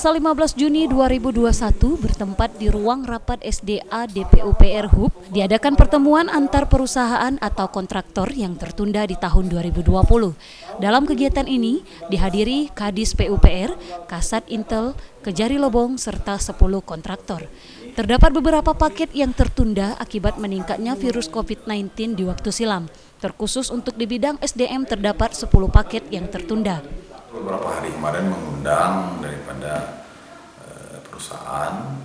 Selasa 15 Juni 2021 bertempat di ruang rapat SDA DPUPR HUB diadakan pertemuan antar perusahaan atau kontraktor yang tertunda di tahun 2020. Dalam kegiatan ini dihadiri Kadis PUPR, Kasat Intel, Kejari Lebong, serta 10 kontraktor. Terdapat beberapa paket yang tertunda akibat meningkatnya virus COVID-19 di waktu silam. Terkhusus untuk di bidang SDM terdapat 10 paket yang tertunda. Beberapa hari kemarin mengundang daripada perusahaan,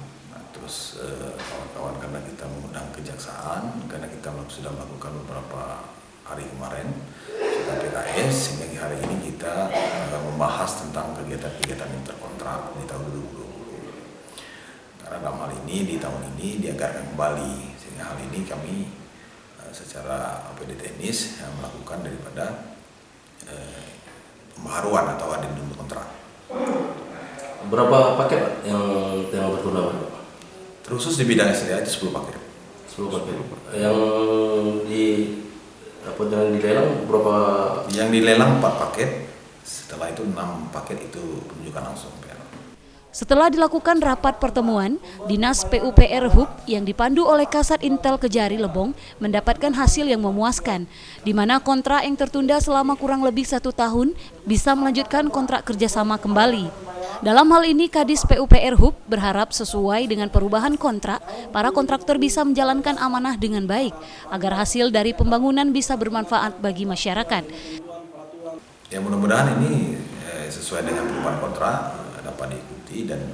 terus kawan-kawan karena kita mengundang kejaksaan, karena kita sudah melakukan beberapa hari kemarin sudah PKS, sehingga hari ini kita membahas tentang kegiatan-kegiatan interkontrak di tahun 2020. Karena dalam hal ini di tahun ini dianggarkan kembali, sehingga hal ini kami secara APD teknis melakukan daripada pembaharuan atau adendum kontrak. Berapa paket yang tertunda, Pak? Terkhusus di bidang SDA itu 10 paket. 10 paket. Yang dilelang berapa? Yang dilelang 4 paket. Setelah itu 6 paket itu penunjukan langsung. Setelah dilakukan rapat pertemuan, Dinas PUPR HUB yang dipandu oleh Kasat Intel Kejari Lebong mendapatkan hasil yang memuaskan, di mana kontrak yang tertunda selama kurang lebih 1 tahun bisa melanjutkan kontrak kerjasama kembali. Dalam hal ini, Kadis PUPR HUB berharap sesuai dengan perubahan kontrak, para kontraktor bisa menjalankan amanah dengan baik, agar hasil dari pembangunan bisa bermanfaat bagi masyarakat. Ya, mudah-mudahan ini sesuai dengan perubahan kontrak dapat diikuti dan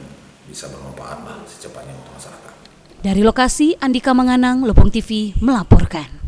bisa bermanfaat secepatnya untuk masyarakat. Dari lokasi, Andika Manganang, Lebong TV melaporkan.